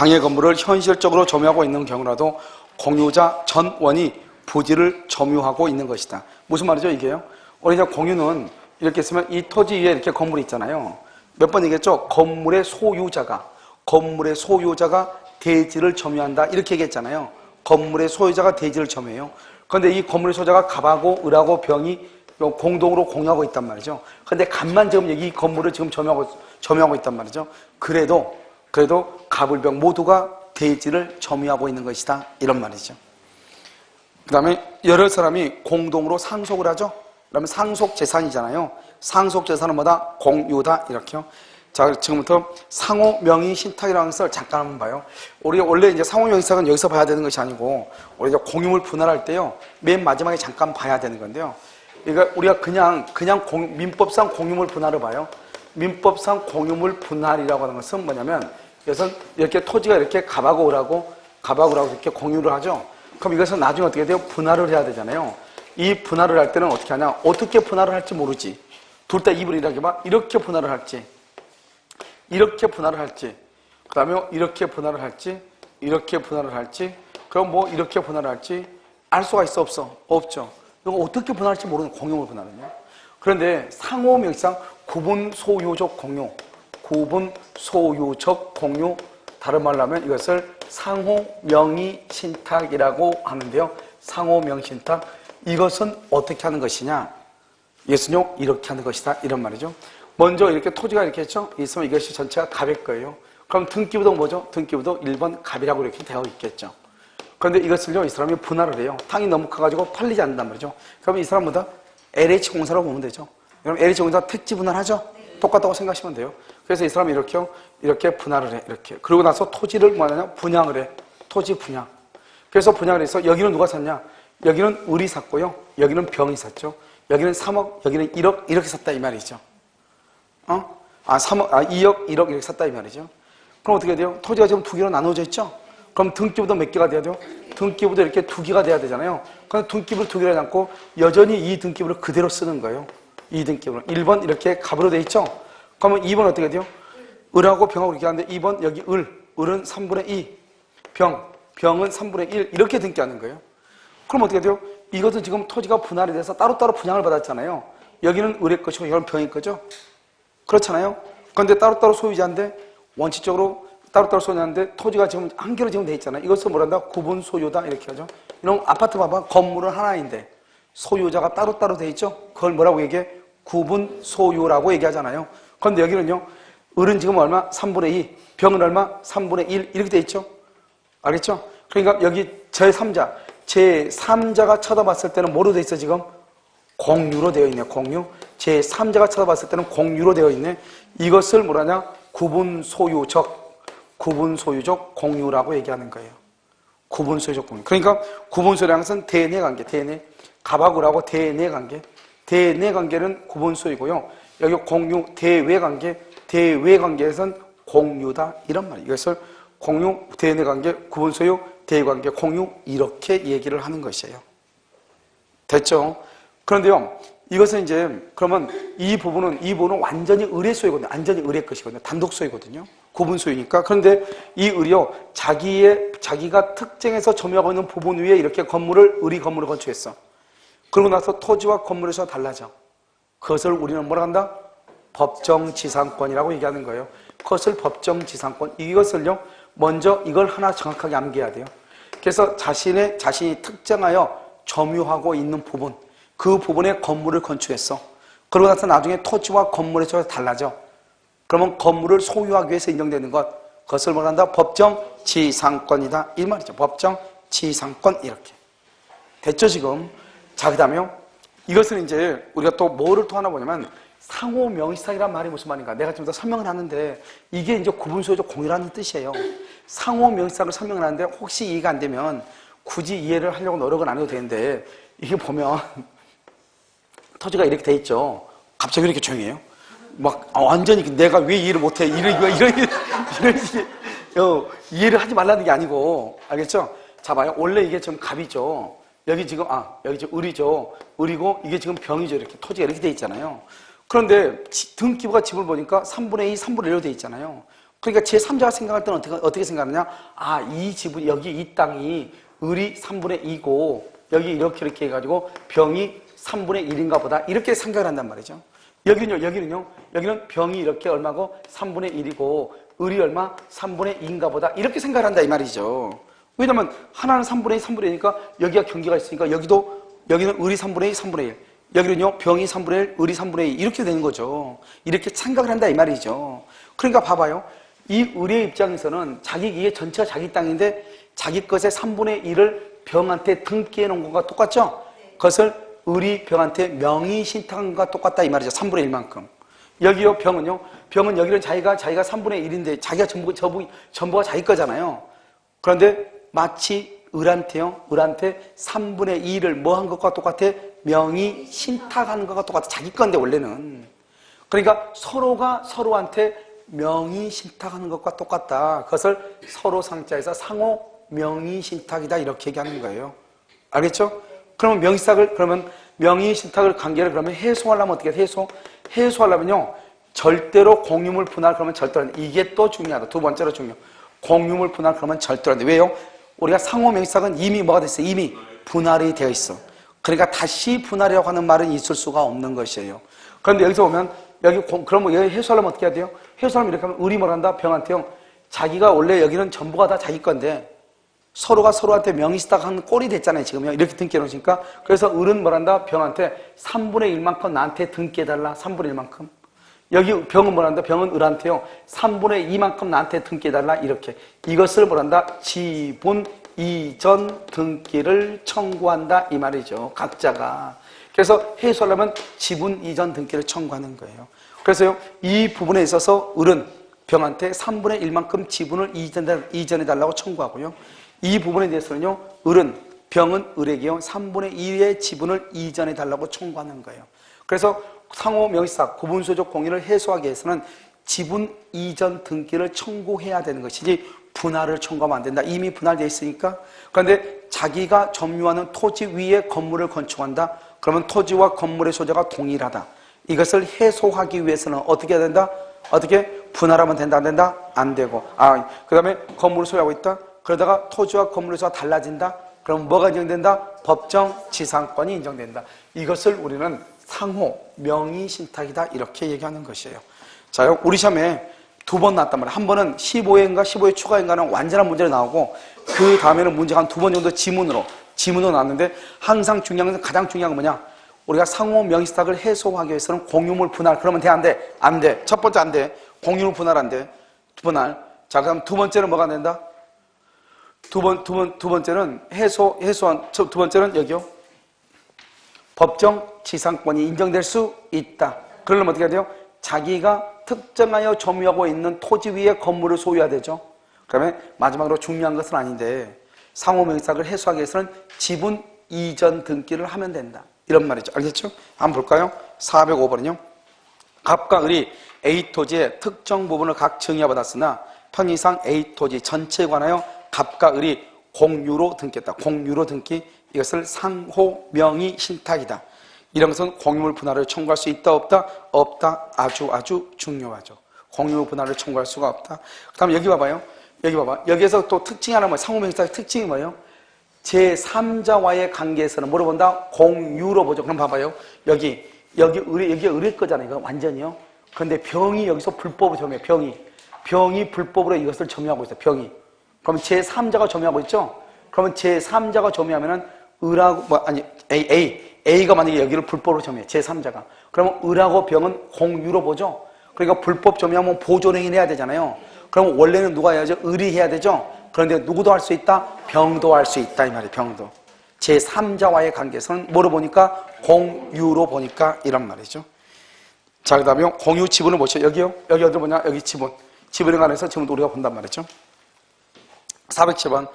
당해 건물을 현실적으로 점유하고 있는 경우라도 공유자 전원이 부지를 점유하고 있는 것이다. 무슨 말이죠, 이게요? 우리 이제 공유는 이렇게 쓰면 이 토지 위에 이렇게 건물이 있잖아요. 몇 번 얘기했죠? 건물의 소유자가 대지를 점유한다. 이렇게 얘기했잖아요. 건물의 소유자가 대지를 점유해요. 그런데 이 건물의 소유자가 갑하고 을하고 병이 공동으로 공유하고 있단 말이죠. 그런데 갑만 지금 이 건물을 지금 점유하고 있단 말이죠. 그래도 갑을병 모두가 대지를 점유하고 있는 것이다. 이런 말이죠. 그 다음에 여러 사람이 공동으로 상속을 하죠. 그러면 상속재산이잖아요. 상속재산은 뭐다? 공유다. 이렇게요. 자, 지금부터 상호명의신탁이라는 것을 잠깐 한번 봐요. 우리가 원래 이제 상호명의신탁은 여기서 봐야 되는 것이 아니고, 우리가 공유물 분할할 때요, 맨 마지막에 잠깐 봐야 되는 건데요. 그러니까 우리가 그냥 민법상 공유물 분할을 봐요. 민법상 공유물 분할이라고 하는 것은 뭐냐면, 이것은 이렇게 토지가 이렇게 갑하고 을하고 이렇게 공유를 하죠. 그럼 이것은 나중에 어떻게 돼요? 분할을 해야 되잖아요. 이 분할을 할 때는 어떻게 하냐? 어떻게 분할을 할지 모르지. 둘 다 입을 이렇게 봐. 이렇게 분할을 할지, 이렇게 분할을 할지, 그 다음에 이렇게 분할을 할지, 이렇게 분할을 할지, 그럼 뭐 이렇게 분할을 할지 알 수가 있어, 없어? 없죠. 이거 어떻게 분할할지 모르는 공유물 분할은요. 그런데 상호명의상 구분소유적 공유, 다른 말로 하면 이것을 상호명의신탁이라고 하는데요. 상호명의신탁, 이것은 어떻게 하는 것이냐? 이것은요, 이렇게 하는 것이다. 이런 말이죠. 먼저 이렇게 토지가 이렇게 했죠? 있으면 이것이 전체가 갑일 거예요. 그럼 등기부도 뭐죠? 등기부도 1번 갑이라고 이렇게 되어 있겠죠. 그런데 이것을요, 이 사람이 분할을 해요. 땅이 너무 커가지고 팔리지 않는단 말이죠. 그럼 이 사람보다 LH공사라고 보면 되죠. 그럼 LH공사 택지 분할하죠? 똑같다고 생각하시면 돼요. 그래서 이 사람이 이렇게 분할을 해. 이렇게. 그러고 나서 토지를 뭐하냐? 분양을 해. 토지 분양. 그래서 분양을 해서 여기는 누가 샀냐? 여기는 을이 샀고요. 여기는 병이 샀죠. 여기는 3억, 여기는 1억, 이렇게 샀다 이 말이죠. 2억, 1억 이렇게 샀다 이 말이죠. 그럼 어떻게 돼요? 토지가 지금 두 개로 나눠져 있죠? 그럼 등기부도 몇 개가 돼야 돼요? 등기부도 이렇게 두 개가 돼야 되잖아요. 그럼 등기부를 두 개를 않고 여전히 이 등기부를 그대로 쓰는 거예요. 이 등기부를. 1번 이렇게 갑으로 돼 있죠? 그러면 2번 어떻게 돼요? 을하고 병하고 이렇게 하는데 2번 여기 을은 3분의 2, 병은 3분의 1 이렇게 등기하는 거예요. 그럼 어떻게 돼요? 이것은 지금 토지가 분할이 돼서 따로따로 분양을 받았잖아요. 여기는 을의 것이고 여기는 병의 거죠? 그렇잖아요? 그런데 따로따로 소유자인데 원칙적으로 따로따로 소유자인데 토지가 지금 한 개로 지금 돼 있잖아요. 이것을 뭐란다? 구분 소유다 이렇게 하죠. 이런 아파트 봐봐. 건물은 하나인데 소유자가 따로따로 돼 있죠? 그걸 뭐라고 얘기해? 구분 소유라고 얘기하잖아요. 그런데 여기는요. 을은 지금 얼마? 3분의 2. 병은 얼마? 3분의 1 이렇게 돼 있죠? 알겠죠? 그러니까 여기 제3자가 쳐다봤을 때는 뭐로 돼 있어 지금? 공유로 되어 있네. 공유. 제3자가 쳐다봤을 때는 공유로 되어 있네. 이것을 뭐라냐? 구분소유적 공유라고 얘기하는 거예요. 구분소유적 공유. 그러니까 구분소유라는 것은 대내관계, 갑하고라고 대내관계. 대내관계는 구분소유고요. 여기 공유, 대외관계에서는 공유다. 이런 말이에요. 이것을 공유, 대내관계, 구분소유, 대외관계, 공유 이렇게 얘기를 하는 것이에요. 됐죠? 그런데요, 이것은 이제 그러면 이 부분은 완전히 을의 소유거든요. 완전히 을의 것이거든요. 단독 소유거든요. 구분 소유니까. 그런데 이 을이요, 자기가 특정해서 점유하고 있는 부분 위에 이렇게 을이 건물을 건축했어. 그러고 나서 토지와 건물에서 달라져. 그것을 우리는 뭐라 한다? 법정지상권이라고 얘기하는 거예요. 그것을 법정지상권. 이것을요, 먼저 이걸 하나 정확하게 암기해야 돼요. 그래서 자신이 특정하여 점유하고 있는 부분, 그 부분에 건물을 건축했어. 그러고 나서 나중에 토지와 건물에서 달라져. 그러면 건물을 소유하기 위해서 인정되는 것, 그것을 뭐라 한다? 법정지상권이다. 이 말이죠. 법정지상권 이렇게. 됐죠 지금? 자, 그 다음에요. 이것은 이제 우리가 또 뭐를 또 하나 보냐면 상호명의신탁이란 말이 무슨 말인가? 내가 좀 더 설명을 하는데 이게 이제 구분소유적 공유라는 뜻이에요. 상호명의신탁을 설명을 하는데 혹시 이해가 안 되면 굳이 이해를 하려고 노력은 안 해도 되는데 이게 보면 토지가 이렇게 돼 있죠. 갑자기 이렇게 조용해요. 막 완전히 내가 왜 이해를 못해? 이런 이해를 하지 말라는 게 아니고 알겠죠? 자 봐요. 원래 이게 지금 갑이죠. 여기 지금 을이죠. 을이고 이게 지금 병이죠. 이렇게 토지가 이렇게 돼 있잖아요. 그런데 등기부가 집을 보니까 3분의 2, 3분의 1로 돼 있잖아요. 그러니까 제3자가 생각할 때는 어떻게 생각하느냐? 아, 이 지분, 여기 이 땅이 을이 3분의 2고, 여기 이렇게 해가지고 병이 3분의 1인가 보다. 이렇게 생각을 한단 말이죠. 여기는 병이 이렇게 얼마고 3분의 1이고, 을이 얼마? 3분의 2인가 보다. 이렇게 생각을 한다, 이 말이죠. 왜냐면, 하나는 3분의 2, 3분의 1이니까, 여기가 경계가 있으니까, 여기는 을이 3분의 2, 3분의 1. 여기는요, 병이 3분의 1, 을이 3분의 2. 이렇게 되는 거죠. 이렇게 생각을 한다, 이 말이죠. 그러니까 봐봐요. 이 을의 입장에서는 이게 전체가 자기 땅인데, 자기 것의 3분의 1을 병한테 등기해 놓은 것과 똑같죠? 그것을 을이 병한테 명의 신탁한 것과 똑같다, 이 말이죠. 3분의 1만큼. 여기요, 병은 여기는 자기가 3분의 1인데, 자기가 전부가 자기 거잖아요. 그런데 마치 을한테 3분의 2를 뭐 한 것과 똑같아? 명의 신탁하는 것과 똑같아. 자기 건데, 원래는. 그러니까 서로가 서로한테 명의 신탁하는 것과 똑같다. 그것을 서로 상자에서 상호 명의 신탁이다. 이렇게 얘기하는 거예요. 알겠죠? 그러면 명의 신탁을 관계를 그러면 해소하려면 어떻게 해? 해소하려면요. 절대로 공유물 분할 그러면 절대로 안 돼. 이게 또 중요하다. 두 번째로 중요. 공유물 분할 그러면 절대로 안 돼. 왜요? 우리가 상호 명의상은 이미 뭐가 됐어요? 이미 분할이 되어 있어. 그러니까 다시 분할이라고 하는 말은 있을 수가 없는 것이에요. 그런데 여기서 보면 그러면 여기 해소하려면 어떻게 해야 돼요? 해소하려면 이렇게 하면 을이 뭐란다? 병한테요. 자기가 원래 여기는 전부가 다 자기 건데 서로가 서로한테 명의시탁한 꼴이 됐잖아요. 지금요. 이렇게 등기해 놓으니까. 그래서 을은 뭐란다? 병한테 3분의 1만큼 나한테 등기해달라. 3분의 1만큼. 여기 병은 뭐란다? 병은 을한테요. 3분의 2만큼 나한테 등기해달라. 이렇게. 이것을 뭐란다? 지분 이전 등기를 청구한다. 이 말이죠. 각자가. 그래서 해소하려면 지분 이전 등기를 청구하는 거예요. 그래서요. 이 부분에 있어서 을은 병한테 3분의 1만큼 지분을 이전해달라고 청구하고요. 이 부분에 대해서는요, 병은 을에게요, 3분의 2의 지분을 이전해달라고 청구하는 거예요. 그래서 상호 명의상, 구분소적 공인을 해소하기 위해서는 지분 이전 등기를 청구해야 되는 것이지 분할을 청구하면 안 된다. 이미 분할되어 있으니까. 그런데 자기가 점유하는 토지 위에 건물을 건축한다. 그러면 토지와 건물의 소재가 동일하다. 이것을 해소하기 위해서는 어떻게 해야 된다? 어떻게 분할하면 된다? 안 된다? 안 되고. 그 다음에 건물을 소유하고 있다. 그러다가 토지와 건물의 소유가 달라진다. 그럼 뭐가 인정된다? 법정 지상권이 인정된다. 이것을 우리는 상호 명의 신탁이다. 이렇게 얘기하는 것이에요. 자, 우리 시험에 두 번 나왔단 말이에요. 한 번은 15회인가 15회 추가인가는 완전한 문제로 나오고 그 다음에는 문제가 한 두 번 정도 지문으로 나왔는데 항상 가장 중요한 건 뭐냐? 우리가 상호 명의신탁을 해소하기 위해서는 공유물 분할. 그러면 돼? 안 돼? 안 돼. 첫 번째 안 돼. 공유물 분할 안 돼. 분할. 자, 그럼 두 번째는 뭐가 안 된다? 두 번째는 두 번째는 여기요. 법정 지상권이 인정될 수 있다. 그러려면 어떻게 해야 돼요? 자기가 특정하여 점유하고 있는 토지 위에 건물을 소유해야 되죠. 그러면 마지막으로 중요한 것은 아닌데 상호명의상을 해소하기 위해서는 지분 이전 등기를 하면 된다. 이런 말이죠. 알겠죠? 한번 볼까요? 405번은요. 갑과 을이 A 토지의 특정 부분을 각 증여받았으나 편의상 A 토지 전체에 관하여 갑과 을이 공유로 등기했다. 공유로 등기. 이것을 상호 명의 신탁이다. 이런 것은 공유물 분할을 청구할 수 있다 없다? 없다. 아주 중요하죠. 공유물 분할을 청구할 수가 없다. 그 다음에 여기 봐봐요. 여기에서 또 특징이 하나 뭐예요? 상호명의신탁의 특징이 뭐예요? 제3자와의 관계에서는 뭐로 본다? 공유로 보죠. 그럼 봐봐요. 여기 을일 거잖아요. 이거 완전히요. 그런데 병이 여기서 불법으로 점유해. 병이 불법으로 이것을 점유하고 있어요. 병이. 그럼 제3자가 점유하고 있죠? 그러면 제3자가 점유하면은 A가 만약에 여기를 불법으로 점유해. 제3자가. 그러면 을하고 병은 공유로 보죠? 그러니까 불법 점유하면 보존행위를 해야 되잖아요. 그럼 원래는 누가 해야죠? 을이 해야 되죠? 그런데 누구도 할 수 있다? 병도 할 수 있다. 이 말이에요. 병도. 제3자와의 관계에서는 뭐로 보니까? 공유로 보니까 이런 말이죠. 자, 그 다음에 공유 지분을 보시죠. 여기요. 여기 어디 보냐? 여기 지분. 지분에 관해서 지금 우리가 본단 말이죠. 407번.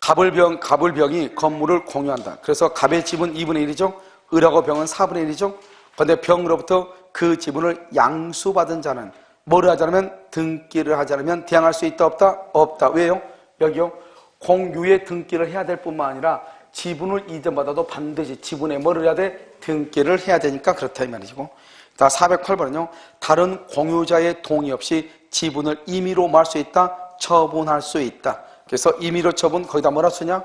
갑을병이 건물을 공유한다. 그래서 갑의 지분 2분의 1이죠. 을하고 병은 4분의 1이죠. 그런데 병으로부터 그 지분을 양수받은 자는 뭐를 하지 않으면 등기를 하지 않으면 대항할 수 있다 없다? 없다. 왜요? 여기요. 공유에 등기를 해야 될 뿐만 아니라 지분을 이전받아도 반드시 지분에 뭐를 해야 돼? 등기를 해야 되니까 그렇다 이 말이고. 자, 408번은요. 다른 공유자의 동의 없이 지분을 임의로 뭐 할 수 있다? 처분할 수 있다. 그래서 임의로 처분, 거기다 뭐라 쓰냐?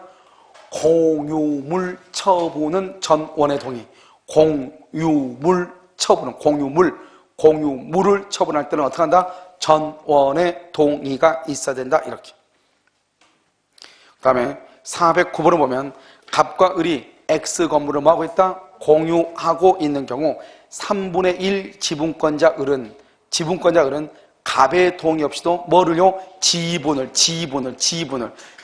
공유물 처분은 전원의 동의. 공유물 처분은 공유물을 처분할 때는 어떻게 한다? 전원의 동의가 있어야 된다. 이렇게. 그 다음에 409번을 보면 갑과 을이 X 건물을 뭐 하고 있다? 공유하고 있는 경우 3분의 1 지분권자 을은 갑의 동의 없이도 뭐를요?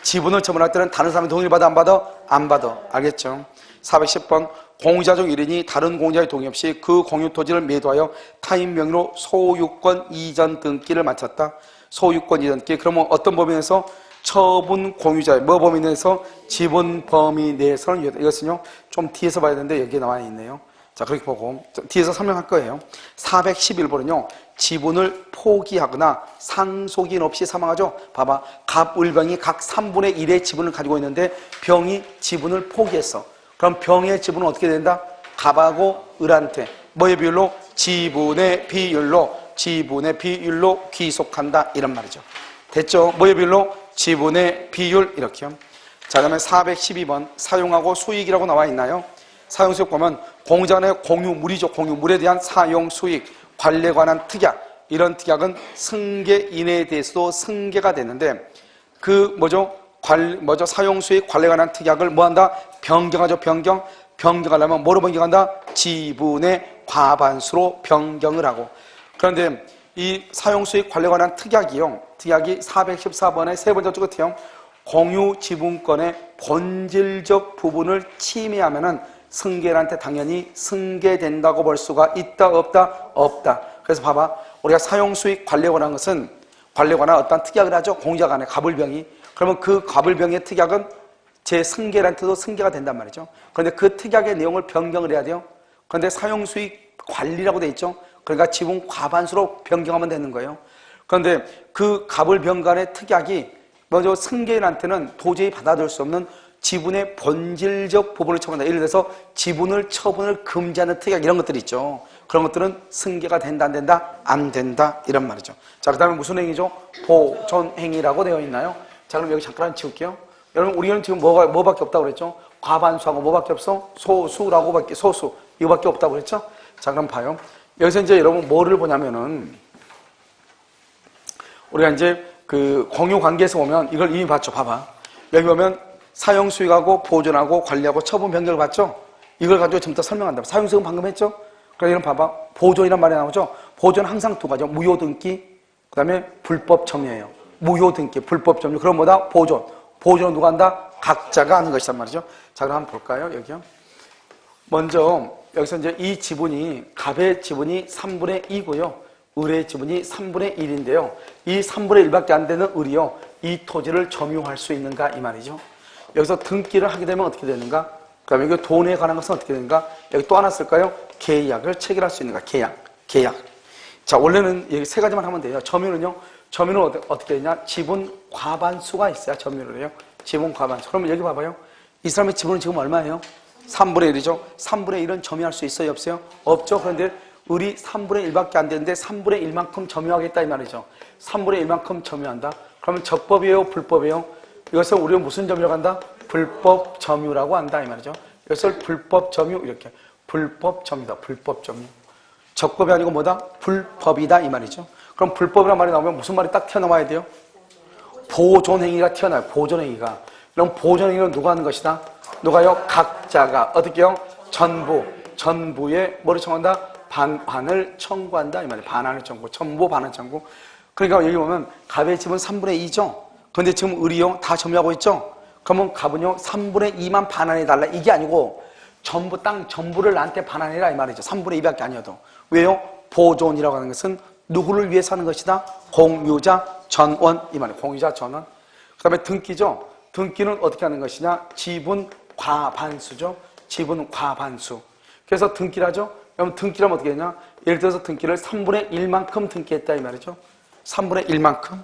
지분을 처분할 때는 다른 사람의 동의를 받아 안 받아? 안 받아. 알겠죠? 410번 공유자 중 1인이 다른 공유자의 동의 없이 그 공유 토지를 매도하여 타인 명의로 소유권 이전 등기를 마쳤다. 소유권 이전 등기. 그러면 어떤 범위에서? 처분 공유자의 뭐 범위 내에서? 지분 범위 내에서는 이것은요 좀 뒤에서 봐야 되는데 여기에 나와 있네요. 자, 그렇게 보고 뒤에서 설명할 거예요. 411번은요 지분을 포기하거나 상속인 없이 사망하죠. 봐봐, 갑, 을, 병이 각 3분의 1의 지분을 가지고 있는데 병이 지분을 포기했어. 그럼 병의 지분은 어떻게 된다? 갑하고 을한테 뭐의 비율로? 지분의 비율로 귀속한다 이런 말이죠. 됐죠? 뭐의 비율로? 지분의 비율. 이렇게요. 자, 그다음에 412번 사용하고 수익이라고 나와 있나요? 사용수익 보면 공유자 간의 공유물이죠. 공유물에 대한 사용수익, 관리에 관한 특약. 이런 특약은 승계인에 대해서도 승계가 되는데 그 사용수익, 관리에 관한 특약을 뭐한다? 변경하죠. 변경하려면 뭐로 변경한다? 지분의 과반수로 변경을 하고. 그런데 이 사용수익 관리에 관한 특약이 414번의 세 번째 줄 끝에요. 공유 지분권의 본질적 부분을 침해하면은 승계인한테 당연히 승계된다고 볼 수가 있다, 없다? 없다. 그래서 봐봐, 우리가 사용수익 관리에 관한 것은 관리에 관한 어떤 특약을 하죠. 공유자 간의 갑을병이. 그러면 그 갑을병의 특약은 제 승계인한테도 승계가 된단 말이죠. 그런데 그 특약의 내용을 변경을 해야 돼요. 그런데 사용수익 관리라고 돼 있죠. 그러니까 지분 과반수로 변경하면 되는 거예요. 그런데 그 갑을병간의 특약이 먼저 승계인한테는 도저히 받아들일 수 없는 지분의 본질적 부분을 처분한다. 예를 들어서 지분을 처분을 금지하는 특약 이런 것들이 있죠. 그런 것들은 승계가 된다, 안 된다? 안 된다. 이런 말이죠. 자, 그 다음에 무슨 행위죠? 보존행위라고 되어 있나요? 자, 그럼 여기 잠깐 지울게요. 여러분, 우리는 지금 뭐밖에 없다고 그랬죠? 과반수하고 뭐밖에 없어? 소수. 이거밖에 없다고 그랬죠? 자, 그럼 봐요. 여기서 이제 여러분 뭐를 보냐면은 우리가 이제 그 공유 관계에서 보면 이걸 이미 봤죠. 봐봐. 여기 보면 사용수익하고 보존하고 관리하고 처분 변경을 봤죠. 이걸 가지고 좀 더 설명한다. 사용수익은 방금 했죠. 그러니까 이런 봐봐. 보존이란 말이 나오죠. 보존은 항상 두 가지죠. 무효등기, 그 다음에 불법 점유예요. 무효등기, 불법 점유. 그럼 뭐다? 보존. 보존은 누가 한다? 각자가 하는 것이란 말이죠. 자, 그럼 한번 볼까요? 여기요. 먼저 여기서 이제 이 지분이 갑의 지분이 3분의 2고요. 을의 지분이 3분의 1인데요. 이 3분의 1밖에 안 되는 을이요. 이 토지를 점유할 수 있는가 이 말이죠. 여기서 등기를 하게 되면 어떻게 되는가? 그 다음에 여기 돈에 관한 것은 어떻게 되는가? 여기 또 하나 쓸까요? 계약을 체결할 수 있는가? 계약. 자, 원래는 여기 세 가지만 하면 돼요. 점유는요. 점유는 어떻게 되냐? 지분 과반수가 있어야 점유를 해요. 지분 과반수. 그러면 여기 봐봐요. 이 사람의 지분은 지금 얼마예요? 3분의 1이죠. 3분의 1은 점유할 수 있어요? 없어요? 없죠. 그런데 을이 3분의 1밖에 안 되는데 3분의 1만큼 점유하겠다 이 말이죠. 3분의 1만큼 점유한다. 그러면 적법이에요? 불법이에요? 이것을 우리가 무슨 점유라고 한다? 불법 점유라고 한다 이 말이죠. 이것을 불법 점유 이렇게. 불법 점유다. 불법 점유. 적법이 아니고 뭐다? 불법이다 이 말이죠. 그럼 불법이라는 말이 나오면 무슨 말이 딱 튀어나와야 돼요? 보존행위가 튀어나와요. 보존행위가. 그럼 보존행위는 누가 하는 것이다? 누가요? 각자가. 어떻게 해요? 전부에 뭐를 청구한다? 반환을 청구한다 이 말이에요. 반환을 청구. 전부 반환 청구. 그러니까 여기 보면 갑의 집은 3분의 2죠. 그런데 지금 을이요 다 점유하고 있죠. 그러면 갑은요 3분의 2만 반환해달라 이게 아니고 전부 땅 전부를 나한테 반환해라 이 말이죠. 3분의 2밖에 아니어도. 왜요? 보존이라고 하는 것은 누구를 위해서 하는 것이다? 공유자 전원 이 말이에요. 공유자 전원. 그 다음에 등기죠. 등기는 어떻게 하는 것이냐? 지분 과반수죠. 지분 과반수. 그래서 등기를 하죠. 그럼 등기라면 어떻게 되냐? 예를 들어서 등기를 3분의 1만큼 등기했다 이 말이죠. 3분의 1만큼.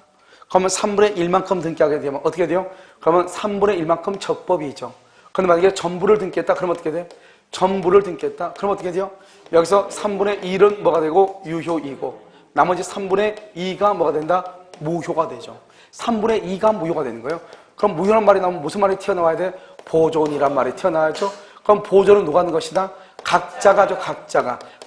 그러면 3분의 1만큼 등기하게 되면 어떻게 돼요? 그러면 3분의 1만큼 적법이죠. 그런데 만약에 전부를 등기했다 그러면 어떻게 돼요? 전부를 등기했다 그럼 어떻게 돼요? 여기서 3분의 1은 뭐가 되고 유효이고 나머지 3분의 2가 뭐가 된다? 무효가 되죠. 3분의 2가 무효가 되는 거예요. 그럼 무효란 말이 나오면 무슨 말이 튀어나와야 돼? 보존이란 말이 튀어나와야죠. 그럼 보존은 누가 하는 것이다? 각자가죠.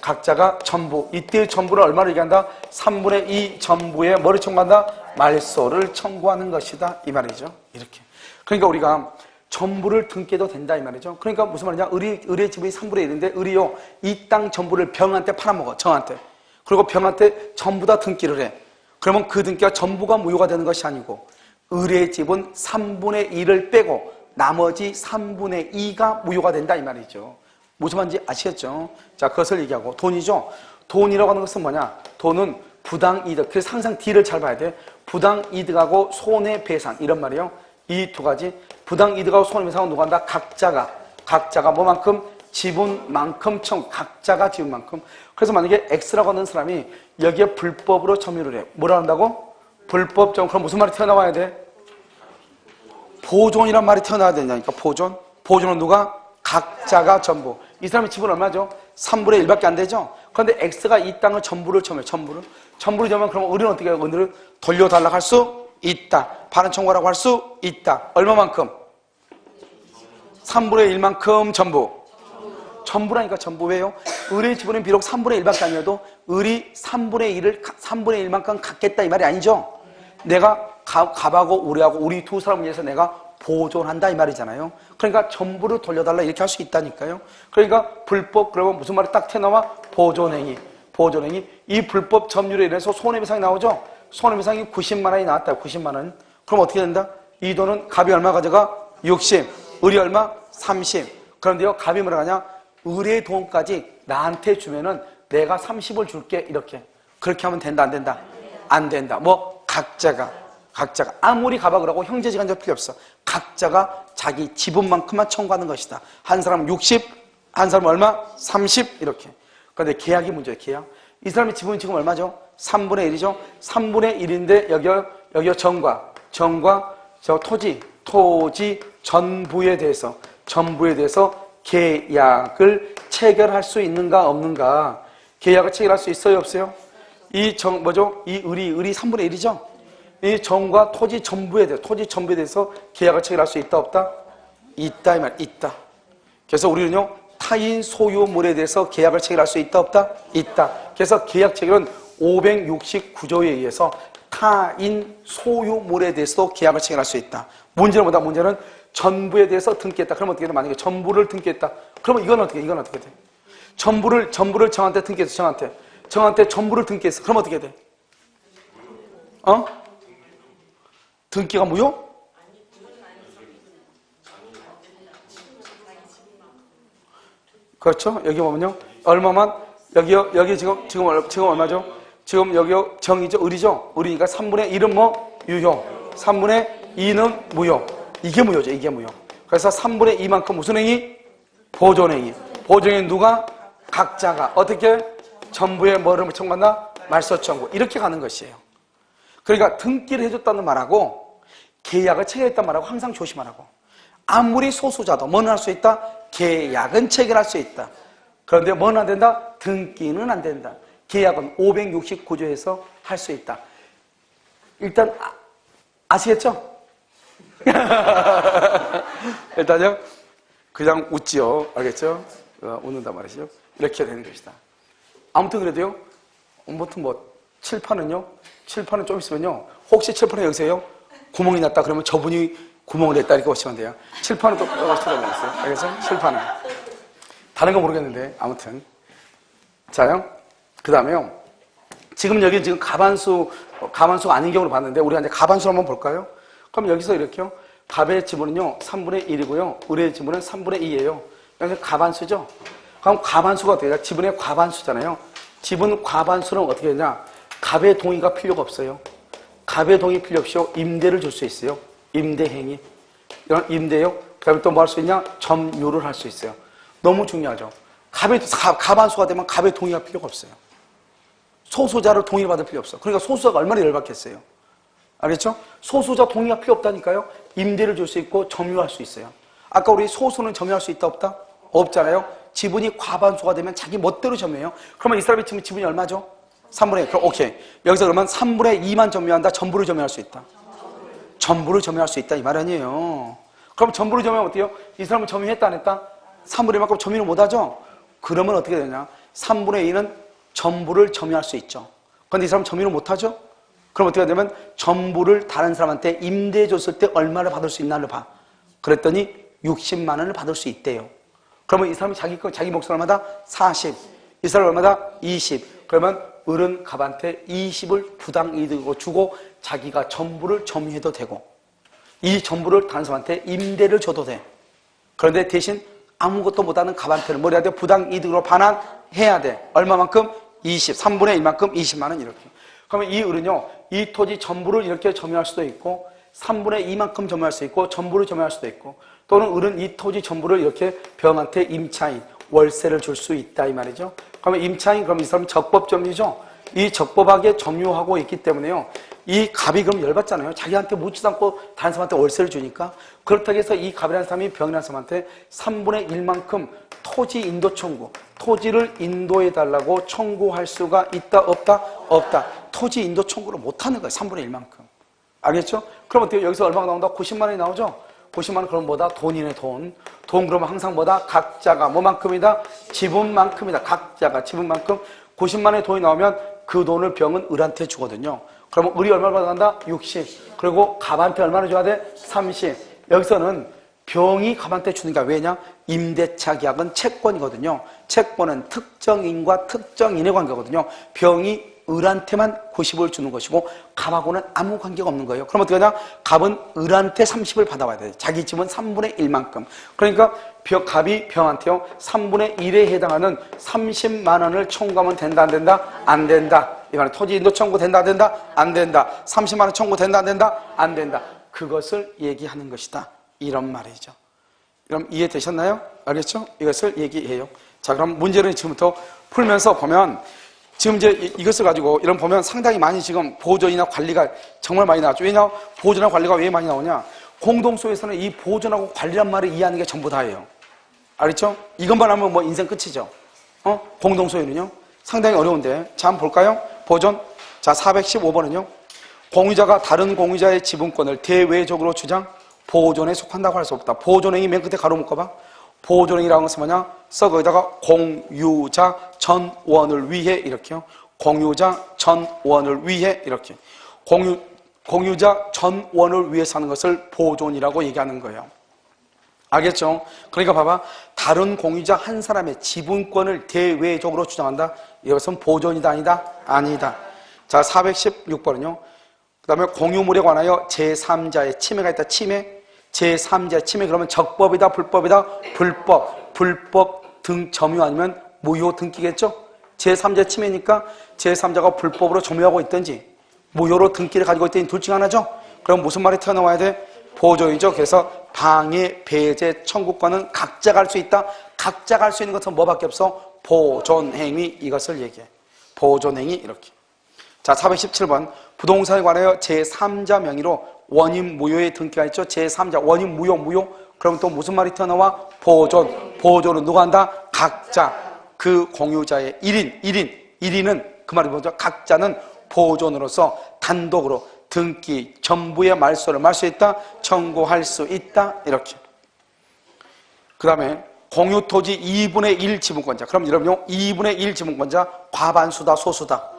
각자가 전부. 이때의 전부를 얼마를 얘기한다? 3분의 2 전부에 뭐를 청구한다? 말소를 청구하는 것이다 이 말이죠. 이렇게. 그러니까 우리가 전부를 등기해도 된다 이 말이죠. 그러니까 무슨 말이냐? 을의 지분이 3분의 1인데 을이요 이 땅 전부를 병한테 팔아먹어. 정한테. 그리고 병한테 전부 다 등기를 해. 그러면 그 등기가 전부가 무효가 되는 것이 아니고 을의 지분 3분의 1을 빼고 나머지 3분의 2가 무효가 된다 이 말이죠. 무슨 말인지 아시겠죠? 자, 그것을 얘기하고 돈이죠. 돈이라고 하는 것은 뭐냐? 돈은 부당이득. 그래서 항상 D를 잘 봐야 돼. 부당이득하고 손해배상 이런 말이에요. 이 두 가지. 부당이득하고 손해배상은 누가 한다? 각자가 뭐만큼? 지분만큼 각자가 지분만큼. 그래서 만약에 X라고 하는 사람이 여기에 불법으로 점유를 해. 뭐라 한다고? 불법 점. 그럼 무슨 말이 튀어나와야 돼? 보존이란 말이 튀어나와야 되냐니까. 보존은 누가? 각자가 전부. 이 사람의 지분 얼마죠? 3분의 1밖에 안 되죠? 그런데 X가 이 땅을 전부를 점유해. 전부를 점유하면 그럼 을은 어떻게 해요? 을은 돌려달라고 할 수 있다. 반환 청구하라고 할 수 있다. 얼마만큼? 3분의 1만큼 전부. 전부라니까 전부. 왜요? 을의 지분은 비록 3분의 1밖에 아니어도 을이 3분의 1만큼 갖겠다 이 말이 아니죠? 내가 갑하고 우리하고 우리 두 사람을 위해서 내가 보존한다 이 말이잖아요. 그러니까 전부를 돌려달라 이렇게 할 수 있다니까요. 그러니까 불법 그러면 무슨 말이 딱 튀어나와? 보존행위. 이 불법 점유로 인해서 손해배상이 나오죠. 손해배상이 90만 원이 나왔다. 90만 원. 그럼 어떻게 된다? 이 돈은 갑이 얼마 가져가? 60. 을이 얼마? 30. 그런데요 갑이 뭐라 하냐? 을의 돈까지 나한테 주면은 내가 30을 줄게 이렇게. 그렇게 하면 된다 안 된다? 안 된다. 뭐 각자가 아무리 갑아 그러고 형제지간적 필요 없어. 각자가 자기 지분만큼만 청구하는 것이다. 한 사람은 60, 한 사람은 얼마? 30 이렇게. 그런데 계약이 문제예요. 계약. 이 사람의 지분이 지금 얼마죠? 3분의 1이죠. 3분의 1인데 여기요 정과 저 토지 전부에 대해서 계약을 체결할 수 있는가 없는가? 계약을 체결할 수 있어요 없어요? 이 을이 3분의 1이죠. 이 정과 토지 전부에 대해서 계약을 체결할 수 있다 없다? 있다 이 말. 있다. 그래서 우리는요 타인 소유물에 대해서 계약을 체결할 수 있다 없다? 있다. 그래서 계약 체결은 569조에 의해서 타인 소유물에 대해서도 계약을 체결할 수 있다. 문제는 뭐다? 문제는 전부에 대해서 등기했다. 그러면 어떻게 돼? 만약에 전부를 등기했다. 그러면 이건 어떻게 돼? 전부를 정한테 등기했어. 정한테 전부를 등기했어. 그럼 어떻게 돼? 등기가 무효? 그렇죠? 여기 보면요. 얼마만? 여기 지금 얼마죠? 지금 여기요. 정이죠? 을이죠? 을이니까 3분의 1은 뭐? 유효. 3분의 2는 무효. 이게 무효죠. 이게 무효. 그래서 3분의 2만큼 무슨 행위? 보존행위. 보존행위 누가? 각자가. 어떻게? 전부에 뭐를 청구한다? 말소 청구. 이렇게 가는 것이에요. 그러니까 등기를 해줬다는 말하고 계약을 체결했다는 말하고 항상 조심하라고. 아무리 소수자도 뭐는 할 수 있다? 계약은 체결할 수 있다. 그런데 뭐는 안 된다? 등기는 안 된다. 계약은 569조에서 할 수 있다. 일단 아시겠죠? 일단요 그냥 웃지요. 알겠죠? 웃는단 말이죠. 이렇게 되는 것이다. 아무튼 그래도요 아무튼 칠판은 좀 있으면요 혹시 칠판에 여기서요 구멍이 났다 그러면 저분이 구멍을 냈다 이렇게 보시면 돼요. 칠판은 또 쳐다보겠어요. 알겠어요? 칠판은 다른 거 모르겠는데 아무튼 자요 그 다음에요 지금 여기 지금 가반수가 아닌 경우를 봤는데 우리가 이제 가반수를 한번 볼까요? 그럼 여기서 이렇게요 갑의 지분은요 3분의 1이고요 을의 지분은 3분의 2예요. 그래서 가반수죠. 그럼 가반수가 어떻게 해요? 지분의 과반수잖아요. 지분 과반수는 어떻게 되냐? 갑의 동의가 필요가 없어요. 갑의 동의 필요 없이 임대를 줄 수 있어요. 임대행위. 이런 임대요. 그 다음에 또 뭐 할 수 있냐? 점유를 할 수 있어요. 너무 중요하죠. 가반수가 되면 갑의 동의가 필요가 없어요. 소수자를 동의를 받을 필요 없어. 그러니까 소수자가 얼마나 열받겠어요. 알겠죠? 소수자 동의가 필요 없다니까요. 임대를 줄 수 있고 점유할 수 있어요. 아까 우리 소수는 점유할 수 있다 없다? 없잖아요. 지분이 과반수가 되면 자기 멋대로 점유해요. 그러면 이 사람의 지분이 얼마죠? 3분의 1. 그럼 오케이. 여기서 그러면 3분의 2만 점유한다? 전부를 점유할 수 있다? 전부를 점유할 수 있다 이 말 아니에요. 그럼 전부를 점유하면 어때요? 이 사람은 점유했다 안 했다? 3분의 1만큼 점유를 못하죠? 그러면 어떻게 되냐? 3분의 2는 전부를 점유할 수 있죠. 그런데 이 사람은 점유를 못하죠? 그럼 어떻게 되냐면 전부를 다른 사람한테 임대해 줬을 때 얼마를 받을 수 있나를 봐. 그랬더니 60만 원을 받을 수 있대요. 그러면 이 사람이 자기 몫은 얼마다? 40. 이 사람 얼마다? 20. 그러면 을은 갑한테 20을 부당이득으로 주고 자기가 전부를 점유해도 되고 이 전부를 다른 사람한테 임대를 줘도 돼. 그런데 대신 아무것도 못하는 갑한테는 뭘 해야 돼? 부당이득으로 반환해야 돼. 얼마만큼? 20. 3분의 1만큼 20만 원 이렇게. 그러면 이 을은요, 이 토지 전부를 이렇게 점유할 수도 있고 3분의 2만큼 점유할 수 있고 전부를 점유할 수도 있고 또는 을은 이 토지 전부를 이렇게 병한테 임차인, 월세를 줄 수 있다 이 말이죠. 그러면 임차인, 그럼 이 사람은 적법 점유죠. 이 적법하게 점유하고 있기 때문에요. 이 갑이 그럼 열받잖아요. 자기한테 묻지도 않고 다른 사람한테 월세를 주니까. 그렇다고 해서 이 갑이라는 사람이 병이라는 사람한테 3분의 1만큼 토지 인도 청구, 토지를 인도해달라고 청구할 수가 있다 없다? 없다. 토지 인도 청구를 못하는 거예요. 3분의 1만큼. 알겠죠? 그럼 어때요? 여기서 얼마가 나온다? 90만 원이 나오죠? 90만 원 그럼 뭐다? 돈이네 돈. 돈 그러면 항상 뭐다? 각자가 뭐만큼이다? 지분만큼이다. 각자가 지분만큼 90만 원의 돈이 나오면 그 돈을 병은 을한테 주거든요. 그러면 을이 얼마를 받아간다? 60. 그리고 갑한테 얼마나 줘야 돼? 30. 여기서는 병이 갑한테 주는 게 왜냐? 임대차 계약은 채권이거든요. 채권은 특정인과 특정인의 관계거든요. 병이 을한테만 90을 주는 것이고 갑하고는 아무 관계가 없는 거예요. 그럼 어떻게 하냐? 갑은 을한테 30을 받아와야 돼요. 자기 집은 3분의 1만큼. 그러니까 갑이 병한테요 3분의 1에 해당하는 30만 원을 청구하면 된다 안 된다? 안 된다. 이 말은 토지 인도 청구 된다 안 된다? 안 된다. 30만 원 청구 된다 안 된다? 안 된다. 그것을 얘기하는 것이다. 이런 말이죠. 그럼 이해되셨나요? 알겠죠? 이것을 얘기해요. 자, 그럼 문제를 지금부터 풀면서 보면 지금 이제 이것을 가지고 이런 보면 상당히 많이 지금 보존이나 관리가 정말 많이 나왔죠. 왜냐? 보존이나 관리가 왜 많이 나오냐? 공동소에서는 이 보존하고 관리란 말을 이해하는 게 전부 다예요. 알겠죠? 이것만 하면 뭐 인생 끝이죠. 공동소유는요? 상당히 어려운데. 자, 한번 볼까요? 보존. 자, 415번은요. 공유자가 다른 공유자의 지분권을 대외적으로 주장, 보존에 속한다고 할 수 없다. 보존행위 맨 끝에 가로 묶어봐. 보존행위라는 것은 뭐냐? 거기다가 공유자 전원을 위해 이렇게요. 공유자 전원을 위해 이렇게. 공유자 전원을 위해서 하는 것을 보존이라고 얘기하는 거예요. 알겠죠? 그러니까 봐봐. 다른 공유자 한 사람의 지분권을 대외적으로 주장한다. 이것은 보존이다 아니다? 아니다. 자, 416번은요. 그 다음에 공유물에 관하여 제3자의 침해가 있다. 침해. 제3자의 침해 그러면 적법이다 불법이다? 불법 등 점유 아니면 무효 등기겠죠? 제3자의 침해니까 제3자가 불법으로 점유하고 있든지 무효로 등기를 가지고 있든지 둘 중 하나죠? 그럼 무슨 말이 튀어나와야 돼? 보존이죠. 그래서 방해, 배제, 청구권은 각자가 할 수 있다. 각자가 할 수 있는 것은 뭐밖에 없어? 보존행위 이것을 얘기해. 보존행위 이렇게. 자, 417번 부동산에 관하여 제3자 명의로 원인 무효의 등기가 있죠. 제3자 원인 무효 그럼 또 무슨 말이 튀어나와? 보존은 누가 한다? 각자 그 공유자의 1인은 그 말이 뭐죠? 각자는 보존으로서 단독으로 등기 전부의 말소를 말 수 있다. 청구할 수 있다. 이렇게. 그 다음에 공유토지 2분의 1 지분권자. 그럼 여러분요 2분의 1 지분권자 과반수다 소수다?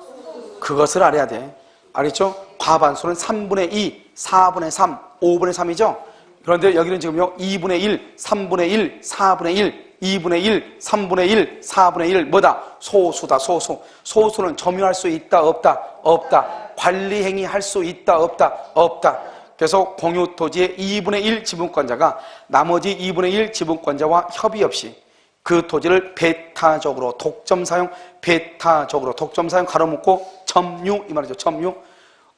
그것을 알아야 돼. 알겠죠? 과반수는 3분의 2, 4분의 3, 5분의 3이죠? 그런데 여기는 지금요 2분의 1, 3분의 1, 4분의 1, 2분의 1, 3분의 1, 4분의 1 뭐다? 소수다 소수. 소수는 점유할 수 있다 없다? 없다. 관리행위 할 수 있다 없다? 없다. 그래서 공유토지의 2분의 1 지분권자가 나머지 2분의 1 지분권자와 협의 없이 그 토지를 배타적으로 독점 사용 가로 묶고 점유 이 말이죠. 점유.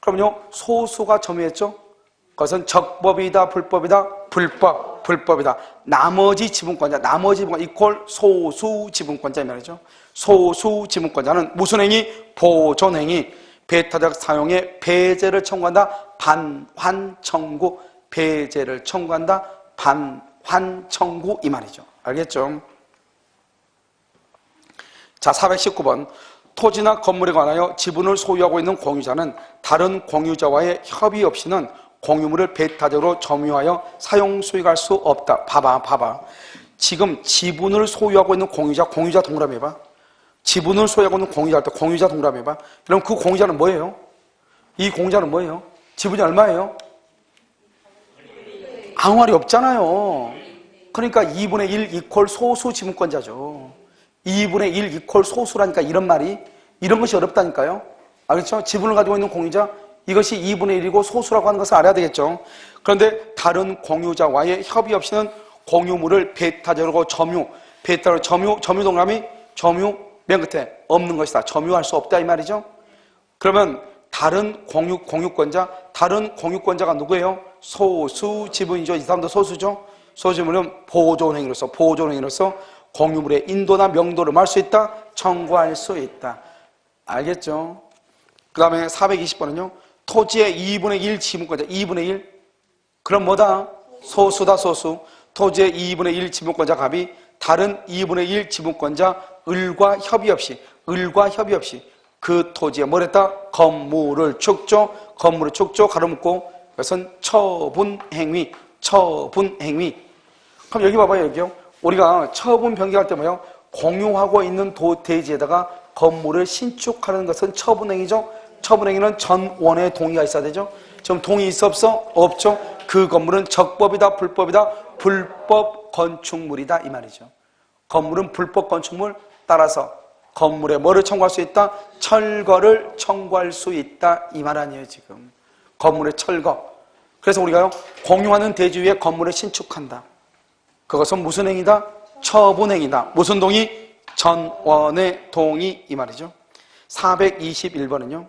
그럼요 소수가 점유했죠. 그것은 적법이다 불법이다? 불법이다. 나머지 지분권자 이퀄 소수 지분권자 이 말이죠. 소수 지분권자는 무슨 행위? 보존행위. 배타적 사용에 배제를 청구한다. 반환 청구. 배제를 청구한다. 반환 청구 이 말이죠. 알겠죠? 자, 419번 토지나 건물에 관하여 지분을 소유하고 있는 공유자는 다른 공유자와의 협의 없이는 공유물을 배타적으로 점유하여 사용 수익할 수 없다. 봐봐. 지금 지분을 소유하고 있는 공유자 동그라미 해봐. 지분을 소유하고 있는 공유자 할 때 공유자 동그라미 해봐. 그럼 그 공유자는 뭐예요? 이 공유자는 뭐예요? 지분이 얼마예요? 아무 말이 없잖아요. 그러니까 2분의 1 이퀄 소수 지분권자죠. 2분의 1 이퀄 소수라니까 이런 것이 어렵다니까요. 알겠죠? 지분을 가지고 있는 공유자, 이것이 2분의 1이고 소수라고 하는 것을 알아야 되겠죠. 그런데 다른 공유자와의 협의 없이는 공유물을 배타적으로 점유 동그라미, 점유 맨 끝에 없는 것이다. 점유할 수 없다 이 말이죠. 그러면 다른 공유권자가 누구예요? 소수 지분이죠. 이 사람도 소수죠. 소수지분은 보존행위로서 공유물의 인도나 명도를 말 수 있다. 청구할 수 있다. 알겠죠? 그 다음에 420번은요. 토지의 2분의 1 지분권자 2분의 1 그럼 뭐다? 소수다. 소수. 토지의 2분의 1 지분권자 갑이 다른 2분의 1 지분권자 을과 협의 없이 그 토지에 뭘 했다? 건물을 축조 가로 묶고 그것은 처분행위. 그럼 여기 봐봐요. 여기요. 우리가 처분 변경할 때 뭐예요? 공유하고 있는 대지에다가 건물을 신축하는 것은 처분행위죠. 처분행위는 전원의 동의가 있어야 되죠. 지금 동의 있어 없어? 없죠. 그 건물은 적법이다 불법이다? 불법 건축물이다 이 말이죠. 건물은 불법 건축물, 따라서 건물에 뭐를 청구할 수 있다? 철거를 청구할 수 있다 이 말 아니에요 지금. 건물의 철거. 그래서 우리가요 공유하는 대지 위에 건물을 신축한다. 그것은 무슨 행위다? 처분행위다. 무슨 동의? 전원의 동의 이 말이죠. 421번은요.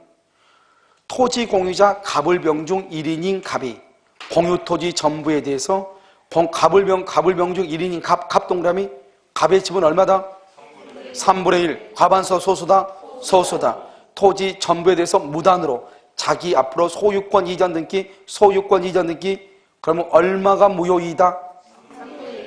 토지 공유자 갑을병중 1인인 갑이 공유토지 전부에 대해서 갑을병중 1인인 갑 동그라미 갑의 지분 얼마다? 3분의 1 과반수 소수다? 소수다. 토지 전부에 대해서 무단으로 자기 앞으로 소유권 이전 등기 그러면 얼마가 무효이다?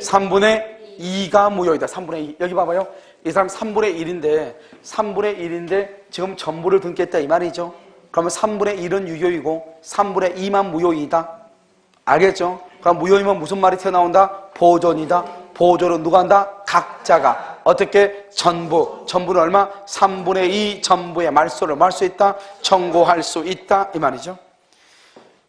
3분의 2가 무효이다. 3분의 2. 여기 봐봐요. 이 사람 3분의 1인데 지금 전부를 등기했다 이 말이죠. 그러면 3분의 1은 유효이고 3분의 2만 무효이다. 알겠죠? 그럼 무효이면 무슨 말이 튀어나온다? 보존이다. 보존은 누가 한다? 각자가. 어떻게? 전부는 얼마? 3분의 2 전부의 말소를 말 수 있다. 청구할 수 있다 이 말이죠.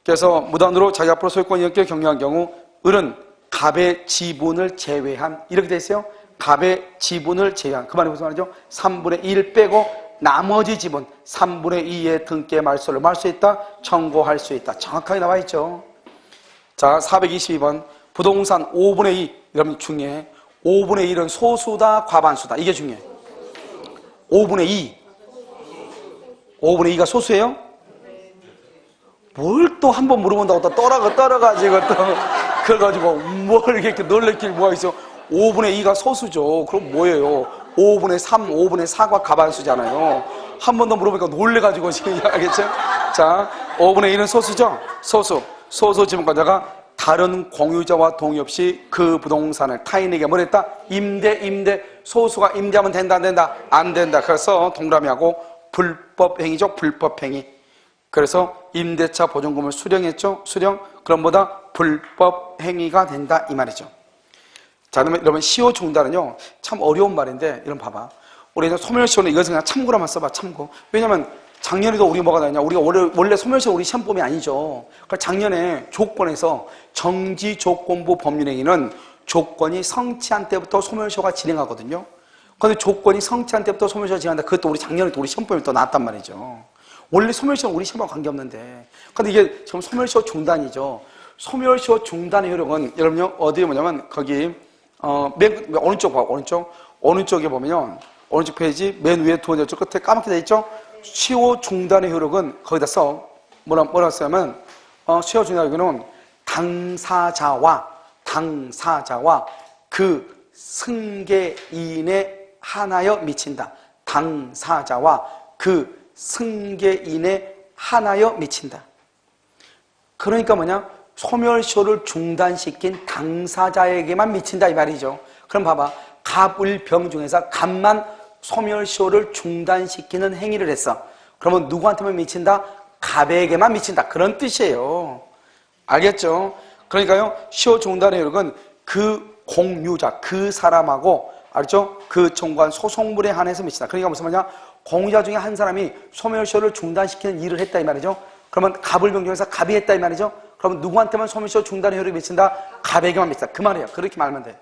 그래서 무단으로 자기 앞으로 소유권 이전을 경유한 경우 을은 갑의 지분을 제외한 이렇게 돼 있어요. 갑의 지분을 제외한 그 말이 무슨 말이죠? 3분의 1 빼고 나머지 지분 3분의 2의 등기의 말소를 말 수 있다. 청구할 수 있다. 정확하게 나와 있죠. 자 422번 부동산 5분의 2 여러분 중요해. 5분의 1은 소수다 과반수다 이게 중요해. 5분의 2가 소수예요? 뭘 또 한 번 물어본다고 또 떨어가지고 또 그걸 가지고 뭘 이렇게 놀래킬 뭐가 있어. 5분의 2가 소수죠. 그럼 뭐예요? 5분의 3, 5분의 4가 과반수잖아요. 한 번 더 물어보니까 놀래가지고 지금 알겠죠? 자, 5분의 1은 소수죠? 소수 지분권자가 다른 공유자와 동의 없이 그 부동산을 타인에게 뭘 했다? 임대. 소수가 임대하면 된다, 안 된다? 안 된다. 그래서 동그라미하고 불법행위죠, 불법행위. 그래서 임대차 보증금을 수령했죠, 수령. 그럼 뭐다? 불법행위가 된다 이 말이죠. 자, 그러면 여러분 시효 중단은요 참 어려운 말인데 이런 봐봐. 우리 소멸시효는 이것은 그냥 참고로만 써봐. 참고. 왜냐면 작년에도 우리 뭐가 나왔냐? 우리가 원래 소멸시효 우리 시험범위 아니죠. 그러니까 작년에 조건에서 정지조건부 법률행위는 조건이 성취한 때부터 소멸시효가 진행하거든요. 그런데 조건이 성취한 때부터 소멸시효가 진행한다. 그것도 우리 작년에도 우리 시험범위 또 나왔단 말이죠. 원래 소멸시효는 우리 시험하고 관계없는데. 그런데 이게 지금 소멸시효 중단이죠. 소멸시효 중단의 효력은 여러분요 어디에 뭐냐면 거기 맨 오른쪽 봐. 오른쪽에 보면 오른쪽 페이지 맨 위에 두 번째 줄 끝에 까맣게 돼 있죠. 시효 중단의 효력은 거기다 써. 뭐라 쓰냐면 시효 중단의 효력은 당사자와 그 승계인에 한하여 미친다. 당사자와 그 승계인에 한하여 미친다. 그러니까 뭐냐? 소멸시효를 중단시킨 당사자에게만 미친다 이 말이죠. 그럼 봐봐. 갑을병 중에서 갑만 소멸시효를 중단시키는 행위를 했어. 그러면 누구한테만 미친다? 갑에게만 미친다. 그런 뜻이에요. 알겠죠? 그러니까요, 시효 중단의 효력은 그 공유자, 그 사람하고, 알죠? 그 청구한 소송물에 한해서 미친다. 그러니까 무슨 말이냐? 공유자 중에 한 사람이 소멸시효를 중단시키는 일을 했다 이 말이죠. 그러면 갑을 변경해서 갑이 했다 이 말이죠. 그러면 누구한테만 소멸시효 중단의 효력이 미친다? 갑에게만 미친다. 그 말이에요. 그렇게 말하면 돼.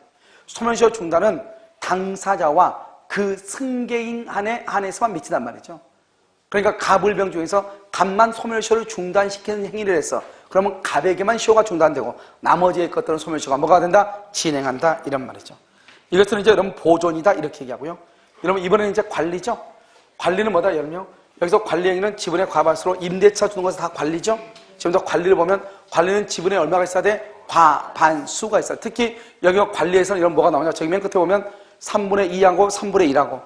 소멸시효 중단은 당사자와 그 승계인 한에 한해서만 미친단 말이죠. 그러니까 갑을 변경해서 갑만 소멸시효를 중단시키는 행위를 했어. 그러면 갑에게만 시효가 중단되고 나머지의 것들은 소멸시효가 뭐가 된다? 진행한다. 이런 말이죠. 이것은 이제 여러분 보존이다. 이렇게 얘기하고요. 여러분 이번에는 이제 관리죠. 관리는 뭐다? 여러분요. 여기서 관리 행위는 지분의 과반수로 임대차 주는 것은 다 관리죠. 지금도 관리를 보면 관리는 지분에 얼마가 있어야 돼? 과반수가 있어요. 특히 여기가 관리에서는 이런 뭐가 나오냐. 저기 맨 끝에 보면 3분의 2하고 3분의 1하고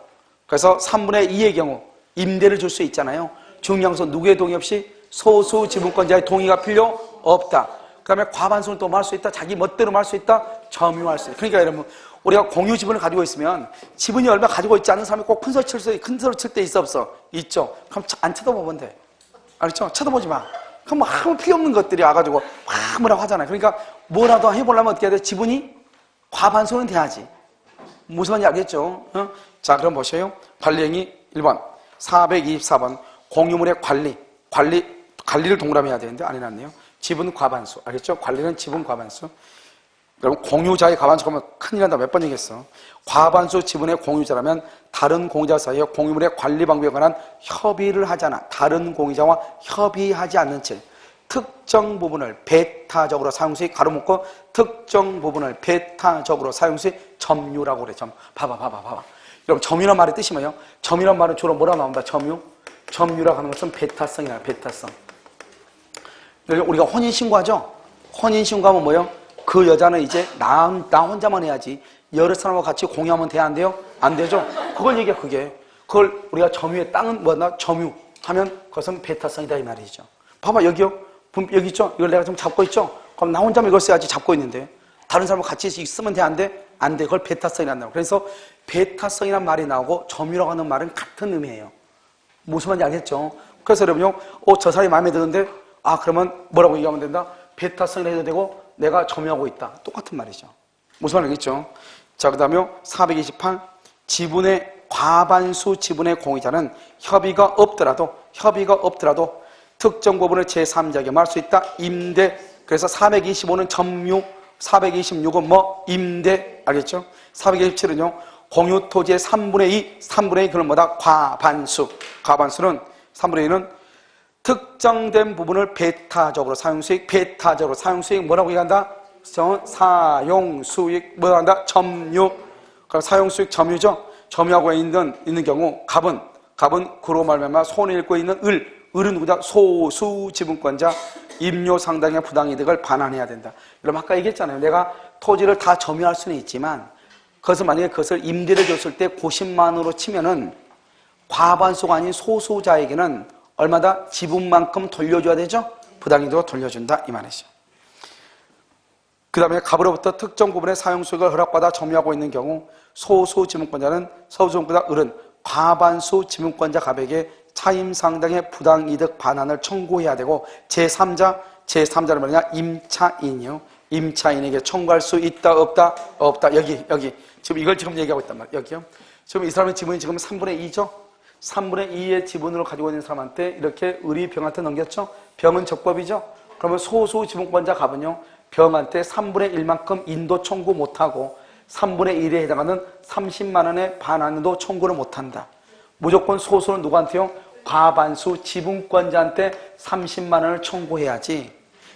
그래서 3분의 2의 경우 임대를 줄 수 있잖아요. 중요한 누구의 동의 없이 소수 지분권자의 동의가 필요 없다. 그 다음에 과반수는 또 뭐 할 수 있다? 자기 멋대로 뭐 할 수 있다? 점유할 수 있다. 그러니까 여러분 우리가 공유 지분을 가지고 있으면 지분이 얼마 가지고 있지 않은 사람이 꼭 큰 소리 칠 때 있어 없어? 있죠. 그럼 안 쳐다보면 돼. 알았죠? 쳐다보지 마. 그럼 뭐 아무 필요 없는 것들이 와가지고 막 뭐라고 하잖아요. 그러니까 뭐라도 해보려면 어떻게 해야 돼? 지분이 과반수는 돼야지. 무슨 말인지 알겠죠? 어? 자, 그럼 보세요. 관리행위 1번 424번 공유물의 관리를 동그라미 해야 되는데 안 해놨네요. 지분 과반수. 알겠죠? 관리는 지분 과반수. 여러분 공유자의 과반수 하면 큰일 난다. 몇 번 얘기했어. 과반수 지분의 공유자라면 다른 공유자 사이에 공유물의 관리 방법에 관한 협의를 하잖아. 다른 공유자와 협의하지 않는 채 특정 부분을 배타적으로 사용 시 가로묶고 특정 부분을 배타적으로 사용 시 점유라고 그래. 봐봐. 여러분 점유란 말의 뜻이 뭐예요? 점유란 말은 주로 뭐라 나온다? 점유라고 하는 것은 배타성이야. 배타성. 우리가 혼인신고하죠? 혼인신고하면 뭐예요? 그 여자는 이제 나 혼자만 해야지 여러 사람과 같이 공유하면 돼야 안 돼요? 안 되죠? 그걸 얘기해. 그걸 우리가 점유의 땅은 뭐나 점유하면 그것은 배타성이다 이 말이죠. 봐봐 여기요. 여기 있죠? 이걸 내가 좀 잡고 있죠? 그럼 나 혼자만 이걸 써야지 잡고 있는데 다른 사람과 같이 있으면 돼? 안 돼? 안 돼. 그걸 배타성이라고 한다고. 그래서 배타성이라는 말이 나오고 점유라고 하는 말은 같은 의미예요. 무슨 말인지 알겠죠? 그래서 여러분요. 저 사람이 마음에 드는데 그러면 뭐라고 얘기하면 된다? 배타성이라 해도 되고 내가 점유하고 있다. 똑같은 말이죠. 무슨 말인지 알겠죠? 자, 그 다음에 428 지분의 과반수 지분의 공유자는 협의가 없더라도 특정 부분을 제3자에게 말할 수 있다. 임대. 그래서 425는 점유, 426은 뭐? 임대. 알겠죠? 427은요. 공유 토지의 3분의 2 그건 뭐다? 과반수. 과반수는 3분의 2는 특정된 부분을 배타적으로 사용수익 뭐라고 얘기한다? 사용수익 뭐라고 한다? 점유. 그럼 사용수익 점유죠? 점유하고 있는 경우 갑은 그로 말미암아 손해 잃고 있는 을은 누구다? 소수 지분권자 임료 상당의 부당이득을 반환해야 된다. 여러분 아까 얘기했잖아요. 내가 토지를 다 점유할 수는 있지만 그것을 만약에 그것을 임대를 줬을 때 90만 원으로 치면은 과반수가 아닌 소수자에게는 얼마다? 지분만큼 돌려줘야 되죠? 부당이득을 돌려준다 이 말이죠. 그 다음에 갑으로부터 특정 부분의 사용수익을 허락받아 점유하고 있는 경우 소수 지분권자는 소수지분권자 을은 과반수 지분권자 갑에게 차임 상당의 부당이득 반환을 청구해야 되고 제3자는 뭐냐? 임차인이요. 임차인에게 청구할 수 있다 없다? 없다. 여기 지금 이걸 지금 얘기하고 있단 말이에요. 여기요. 지금 이 사람의 지분이 지금 3분의 2죠? 3분의 2의 지분을 가지고 있는 사람한테 이렇게 을이 병한테 넘겼죠? 병은 적법이죠? 그러면 소수 지분권자 갑은요, 병한테 3분의 1만큼 인도 청구 못하고 3분의 1에 해당하는 30만 원의 반환도 청구를 못한다. 무조건 소수는 누구한테요? 과반수 지분권자한테 30만 원을 청구해야지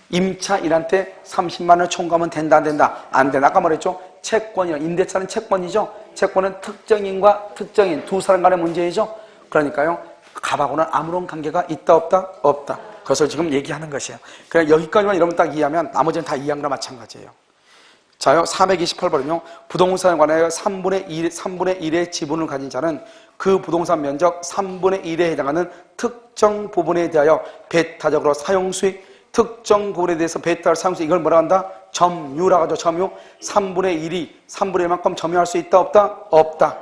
임차인한테 30만 원을 청구하면 된다 안 된다? 안 된다. 아까 말했죠? 채권이요. 임대차는 채권이죠? 채권은 특정인과 특정인 두 사람 간의 문제이죠? 그러니까요. 갑하고는 아무런 관계가 있다 없다? 없다. 그것을 지금 얘기하는 것이에요. 그냥 여기까지만 이러면 딱 이해하면 나머지는 다 이해한 거나 마찬가지예요. 자요. 428번은요. 부동산에 관하여 3분의 1의 지분을 가진 자는 그 부동산 면적 3분의 1에 해당하는 특정 부분에 대하여 배타적으로 사용수익, 특정 부분에 대해서 배타를 사용수익, 이걸 뭐라 한다? 점유라고 하죠. 점유. 3분의 1만큼 점유할 수 있다 없다? 없다.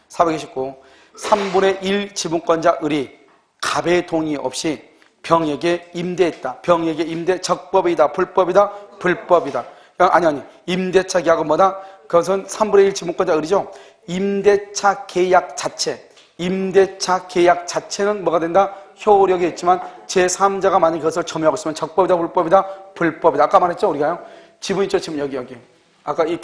429. 3분의 1 지분권자 을이 갑의 동의 없이 병에게 임대했다. 병에게 임대 적법이다. 불법이다. 불법이다. 아니 임대차 계약은 뭐다? 그것은 3분의 1 지분권자 을이죠. 임대차 계약 자체는 뭐가 된다? 효력이 있지만 제3자가 만약 그것을 점유하고 있으면 적법이다. 불법이다. 불법이다. 아까 말했죠 우리가요. 지분 있죠. 지금 여기 아까 이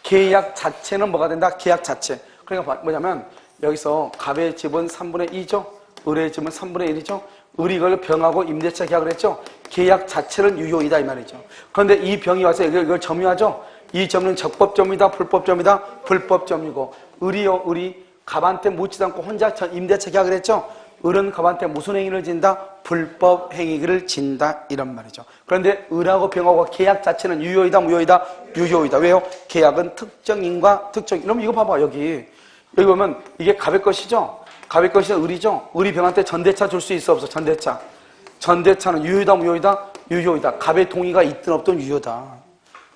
계약 자체는 뭐가 된다? 계약 자체. 그러니까 뭐냐면 여기서 갑의 지분 3분의 2죠. 을의 지분 3분의 1이죠. 을이 이걸 병하고 임대차 계약을 했죠. 계약 자체는 유효이다 이 말이죠. 그런데 이 병이 와서 이걸 점유하죠. 이 점유는 적법점이다. 불법점이다. 불법점이고 을이 갑한테 묻지도 않고 혼자 임대차 계약을 했죠. 을은 갑한테 무슨 행위를 진다? 불법 행위를 진다 이런 말이죠. 그런데 을하고 병하고 계약 자체는 유효이다. 무효이다? 유효이다. 왜요? 계약은 특정인과 특정. 그럼 이거 봐봐 여기 보면 이게 갑의 것이죠. 갑의 것이 을이죠. 을이 병한테 전대차 줄 수 있어 없어? 전대차는 유효이다 무효이다? 유효이다. 갑의 동의가 있든 없든 유효다.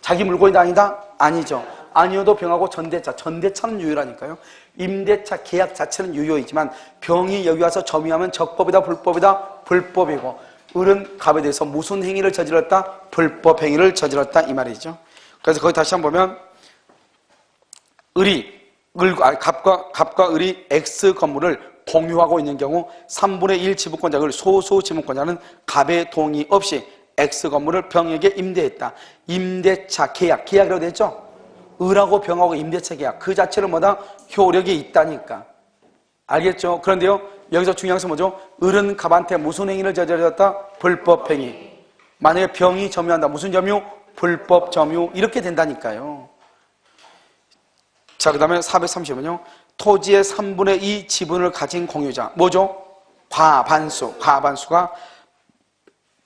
자기 물건이다 아니다? 아니죠. 아니어도 병하고 전대차는 유효라니까요. 임대차 계약 자체는 유효이지만 병이 여기 와서 점유하면 적법이다 불법이다? 불법이고 을은 갑에 대해서 무슨 행위를 저질렀다? 불법 행위를 저질렀다 이 말이죠. 그래서 거기 다시 한번 보면 갑과 을이 X 건물을 공유하고 있는 경우 3분의 1 지분권자 을 소수 지분권자는 갑의 동의 없이 X 건물을 병에게 임대했다. 임대차 계약이라고 되어 있죠? 을하고 병하고 임대차 계약 그 자체는 뭐다? 효력이 있다니까. 알겠죠? 그런데요 여기서 중요한 것은 뭐죠? 을은 갑한테 무슨 행위를 저질렀다? 불법 행위. 만약에 병이 점유한다. 무슨 점유? 불법 점유. 이렇게 된다니까요. 자, 그 다음에 430은요. 토지의 3분의 2 지분을 가진 공유자. 뭐죠? 과반수가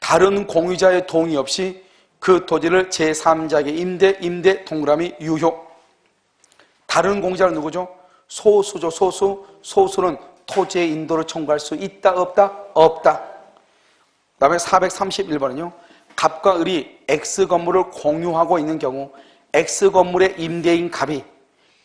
다른 공유자의 동의 없이 그 토지를 제3자에게 임대 동그라미 유효. 다른 공유자는 누구죠? 소수죠. 소수는 토지의 인도를 청구할 수 있다 없다? 없다. 그 다음에 431번은요. 갑과 을이 X 건물을 공유하고 있는 경우 X 건물의 임대인 갑이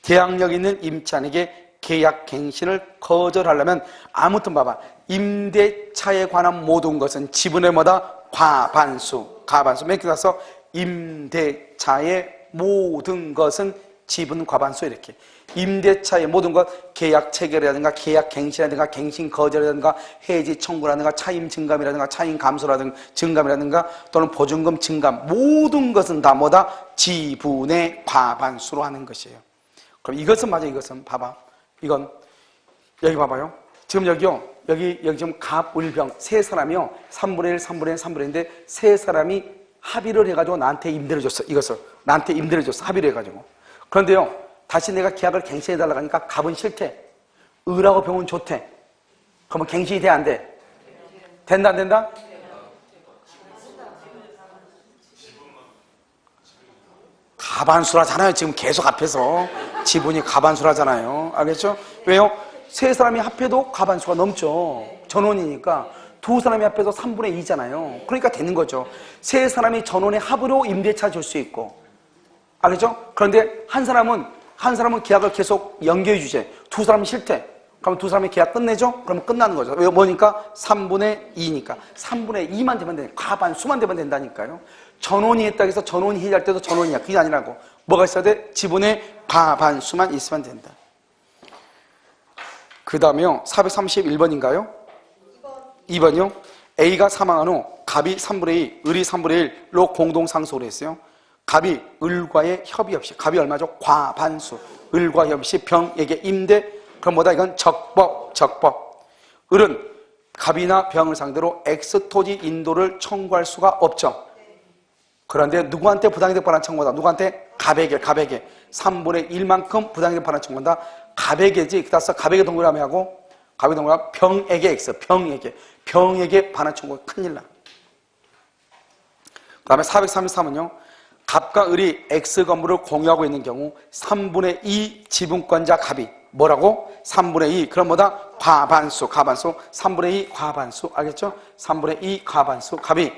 계약력 있는 임차인에게 계약 갱신을 거절하려면 아무튼 봐봐. 임대차에 관한 모든 것은 지분의 뭐다? 과반수. 맨 끝에 가서 임대차의 모든 것은 지분 과반수 이렇게. 임대차의 모든 것, 계약 체결이라든가 계약 갱신이라든가 갱신 거절이라든가 해지 청구라든가 차임 증감이라든가 차임 감소라든가 증감이라든가 또는 보증금 증감 모든 것은 다 뭐다? 지분의 과반수로 하는 것이에요. 그럼 이것은 맞아. 이것은 봐봐. 이건 여기 봐봐요. 지금 여기 지금 갑, 을, 병 세 사람이요. 3분의 1, 3분의 1, 3분의 1인데 세 사람이 합의를 해가지고 나한테 임대를 줬어. 이것을 나한테 임대를 줬어. 합의를 해가지고. 그런데요. 다시 내가 계약을 갱신해달라고 하니까 갑은 싫대. 을하고 병은 좋대. 그러면 갱신이 돼? 안 돼? 된다 안 된다? 가반수라잖아요. 지금 계속 앞에서 지분이 가반수라잖아요. 알겠죠? 왜요? 세 사람이 합해도 가반수가 넘죠. 전원이니까. 두 사람이 합해서 3분의 2잖아요. 그러니까 되는 거죠. 세 사람이 전원의 합으로 임대차 줄 수 있고. 알겠죠? 그런데 한 사람은 계약을 계속 연기해 주제. 두 사람은 싫대. 그럼 두 사람이 계약 끝내죠? 그러면 끝나는 거죠. 왜? 뭐니까? 3분의 2니까. 3분의 2만 되면 되니까. 과반수만 되면 된다니까요. 전원이 했다 해서 전원이 해지할 때도 전원이야. 그게 아니라고. 뭐가 있어야 돼? 지분의 과반수만 있으면 된다. 그 다음에요. 431번인가요? 2번이요. A가 사망한 후 갑이 3분의 2, 을이 3분의 1로 공동상속을 했어요. 갑이 을과의 협의 없이. 갑이 얼마죠? 과반수. 을과 협의 없이 병에게 임대. 그럼 뭐다? 이건 적법. 을은 갑이나 병을 상대로 X토지 인도를 청구할 수가 없죠. 그런데 누구한테 부당이득 반환 청구한다? 누구한테? 갑에게 3분의 1만큼 부당이득 반환 청구한다. 갑에게지. 그다서 갑에게 동그라미 하고 갑에게 동그라미 병에게 X. 병에게 반환 청구가 큰일 나. 그 다음에 433은요. 갑과 을이 X 건물을 공유하고 있는 경우 3분의 2 지분권자 갑이 뭐라고? 3분의 2. 그럼 뭐다? 과반수. 3분의 2 과반수. 알겠죠? 사분의 2 과반수. 갑이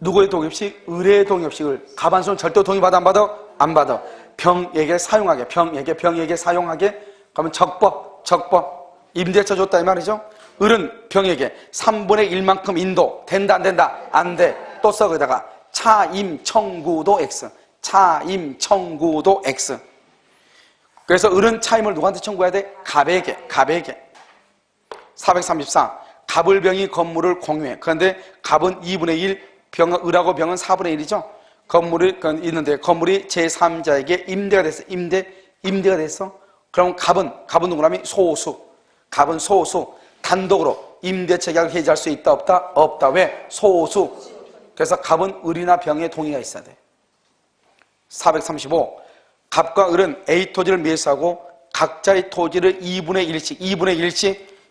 누구의 동의 없이? 을의 동의 없이. 과반수는 절대 동의받아 안 받아? 안 받아. 병에게 사용하게. 병에게 사용하게. 그러면 적법. 임대차 줬다 이 말이죠. 을은 병에게 3분의 1만큼 인도. 된다 안 된다? 안 돼. 또 써 거기다가 차임 청구도 X. 차임 청구도 X. 그래서 을은 차임을 누구한테 청구해야 돼? 갑에게. 434. 갑을 병이 건물을 공유해. 그런데 갑은 2분의 1, 을하고 병은 4분의 1이죠. 건물이 있는데 건물이 제3자에게 임대가 됐어. 임대가 됐어. 그럼 갑은 누구라면 소수. 갑은 소수. 단독으로 임대차 계약을 해지할 수 있다 없다? 없다. 왜? 소수. 그래서 갑은 을이나 병의 동의가 있어야 돼. 435. 갑과 을은 A 토지를 매수하고 각자의 토지를 2분의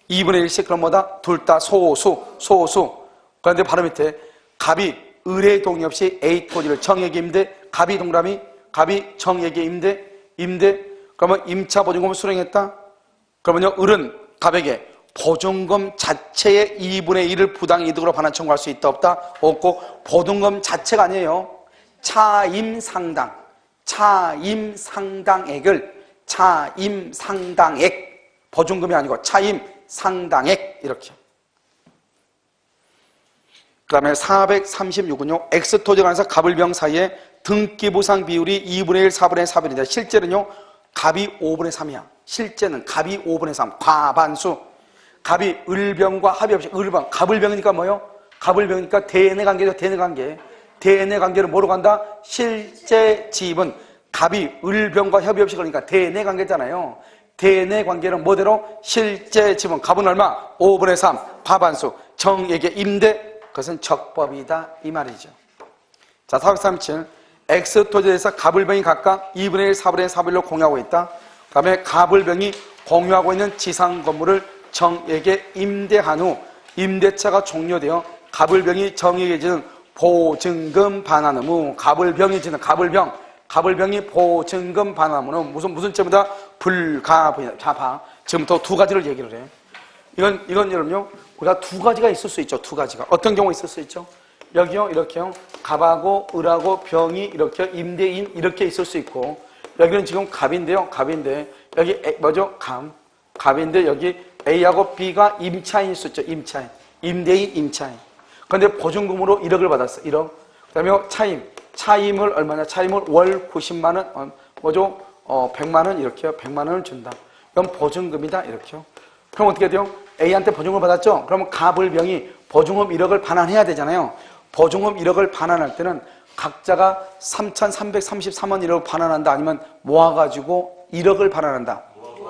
1씩 그럼 뭐다? 둘 다 소수. 그런데 바로 밑에 갑이 을의 동의 없이 A 토지를 정에게 임대. 갑이 정에게 임대. 그러면 임차 보증금을 수령했다. 그러면요 을은 갑에게 보증금 자체의 2분의 1을 부당이득으로 반환 청구할 수 있다 없다? 없고 보증금 자체가 아니에요. 차임상당액 보증금이 아니고 차임상당액 이렇게. 그 다음에 436은요 X토지 간에서 갑을병 사이에 등기부상 비율이 2분의 1, 4분의 4분인데 실제는요 갑이 5분의 3이야. 실제는 갑이 5분의 3 과반수. 갑이 을병과 합의 없이 갑을병이니까 뭐요? 갑을병이니까 대내관계죠. 대내관계를 뭐로 간다? 실제 지분. 갑이 을병과 협의 없이 그러니까 대내관계잖아요. 대내관계는 뭐대로? 실제 지분. 갑은 얼마? 5분의 3 과반수. 정에게 임대. 그것은 적법이다 이 말이죠. 자, 437. X토지에서 갑을병이 각각 2분의 1, 4분의 4분로 공유하고 있다. 그 다음에 갑을병이 공유하고 있는 지상 건물을 정에게 임대한 후 임대차가 종료되어 갑을병이 정에게 지는 보증금 반환 후 갑을병이 보증금 반환 후는 무슨 죄보다 불가분이다. 자, 봐. 지금부터 두 가지를 얘기를 해. 이건 여러분요 우리가 두 가지가 있을 수 있죠. 두 가지가. 어떤 경우가 있을 수 있죠? 여기요 이렇게요 갑하고 을하고 병이 이렇게 임대인 이렇게 있을 수 있고, 여기는 지금 갑인데요. 여기 뭐죠? 갑인데 여기 A하고 B가 임차인일 수 있죠. 임대인. 그런데 보증금으로 1억을 받았어. 1억. 그 다음에 차임을 얼마냐? 차임을 월 90만 원, 100만 원 이렇게요. 100만 원을 준다. 이건 보증금이다. 이렇게요. 그럼 어떻게 돼요? A한테 보증금을 받았죠? 그러면 갑을병이 보증금 1억을 반환해야 되잖아요. 보증금 1억을 반환할 때는 각자가 3,333원 1억 반환한다. 아니면 모아가지고 1억을 반환한다.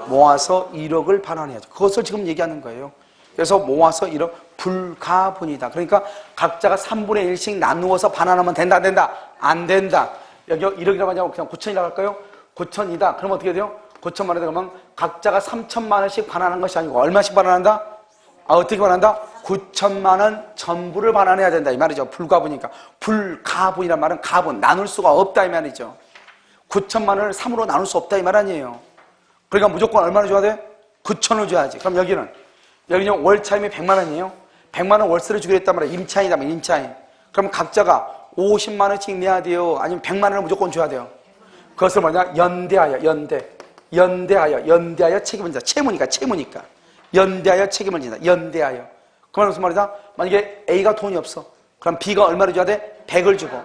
모아서 1억을 반환해야죠. 그것을 지금 얘기하는 거예요. 그래서 모아서 1억 불가분이다. 그러니까 각자가 3분의 1씩 나누어서 반환하면 된다 안 된다? 안 된다. 여기 1억이라고 하냐고 그냥 9천이라고 할까요? 9천이다. 그럼 어떻게 돼요? 9천만 원에 그러면 각자가 3천만 원씩 반환한 것이 아니고 얼마씩 반환한다? 어떻게 반환한다? 9천만 원 전부를 반환해야 된다 이 말이죠. 불가분이니까. 불가분이란 말은 가분, 나눌 수가 없다 이 말이죠. 9천만 원을 3으로 나눌 수 없다 이 말 아니에요. 그러니까 무조건 얼마나 줘야 돼? 9천을 줘야지. 그럼 여기는 월 차임이 100만 원이에요. 100만 원 월세를 주기로 했단 말이에요. 임차인이라면 임차인. 그럼 각자가 50만 원씩 내야 돼요? 아니면 100만 원을 무조건 줘야 돼요? 그것을 뭐냐? 연대하여 책임을 진다. 채무니까. 연대하여 책임을 진다. 연대하여. 그 말은 무슨 말이다? 만약에 A가 돈이 없어. 그럼 B가 얼마를 줘야 돼? 100을 주고.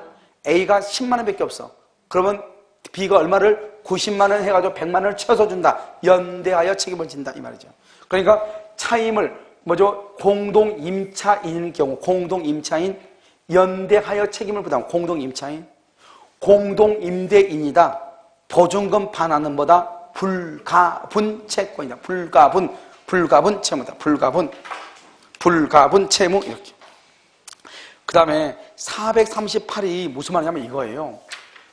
A가 10만 원밖에 없어. 그러면 B가 얼마를? 90만 원 해가지고 100만 원을 쳐서 준다. 연대하여 책임을 진다. 이 말이죠. 그러니까 차임을 공동임차인일 경우, 공동임차인, 연대하여 책임을 부담, 공동임차인, 공동임대인이다. 보증금 반환은 뭐다? 불가분 채권이다. 불가분 채무다. 불가분 채무 이렇게. 그 다음에 438이 무슨 말이냐면 이거예요.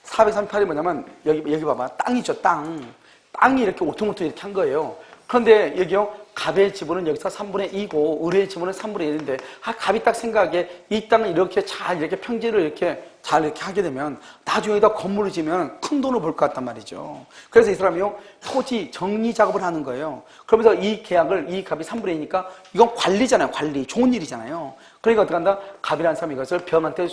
438이 뭐냐면 여기 봐봐. 땅이죠. 땅이 이렇게 오퉁오퉁 이렇게 한 거예요. 그런데 여기요 갑의 지분은 여기서 3분의 2고 을의 지분은 3분의 1인데 갑이 딱 생각하기에 이 땅을 이렇게 잘 이렇게 평지를 이렇게 잘 이렇게 하게 되면 나중에 여기다 건물을 지으면 큰 돈을 벌 것 같단 말이죠. 그래서 이 사람이요 토지 정리 작업을 하는 거예요. 그러면서 이 계약을 이 갑이 3분의 2니까 이건 관리잖아요. 관리 좋은 일이잖아요. 그러니까 어떻게 한다? 갑이라는 사람이 이것을 병한테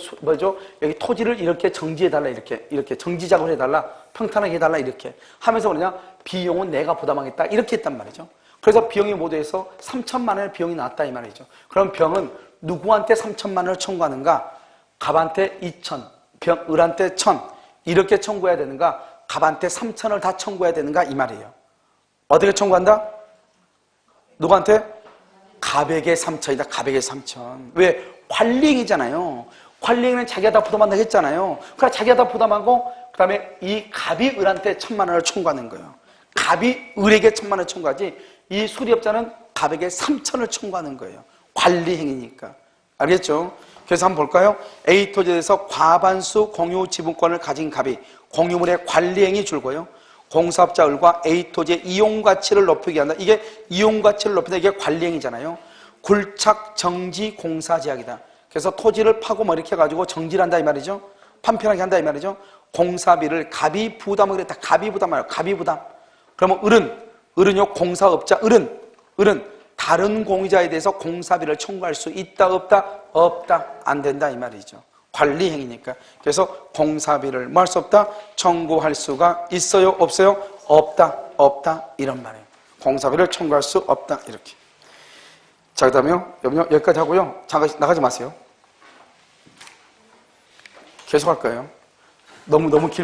여기 토지를 이렇게 정지해달라 이렇게 정지 작업을 해달라 평탄하게 해달라 이렇게 하면서 그러냐 비용은 내가 부담하겠다 이렇게 했단 말이죠. 그래서 비용이 모두 해서 3천만 원의 비용이 나왔다 이 말이죠. 그럼 병은 누구한테 3천만 원을 청구하는가? 갑한테 2천, 을한테 1,000 이렇게 청구해야 되는가? 갑한테 3천을 다 청구해야 되는가? 이 말이에요. 어떻게 청구한다? 누구한테? 갑에게 3천이다. 갑에게 3천. 왜? 관리행위잖아요. 관리행위는 자기가 다 부담한다 했잖아요. 그러니까 자기가 다 부담하고 그 다음에 이 갑이 을한테 1,000만 원을 청구하는 거예요. 갑이 을에게 1,000만 원을 청구하지 이 수리업자는 갑에게 3천을 청구하는 거예요. 관리행위니까. 알겠죠? 그래서 한번 볼까요? A 토지에 대해서 과반수 공유 지분권을 가진 갑이 공유물의 관리행위 줄고요. 공사업자 을과 A 토지의 이용가치를 높이게 한다. 이게 이용가치를 높인다. 이게 관리행위잖아요. 굴착 정지 공사 제약이다. 그래서 토지를 파고 뭐 이렇게 해가지고 정지를 한다 이 말이죠. 판편하게 한다 이 말이죠. 공사비를 갑이 부담하기로 했다. 갑이 부담하여 갑이 부담. 그러면 을은요 공사업자 을은 다른 공유자에 대해서 공사비를 청구할 수 있다 없다? 없다. 안 된다 이 말이죠. 관리행위니까. 그래서 공사비를 뭐 할 수 없다? 청구할 수가 있어요 없어요? 없다 이런 말이에요. 공사비를 청구할 수 없다 이렇게. 자, 그 다음에요 여기까지 하고요. 나가지 마세요. 계속 할 거예요. 너무 길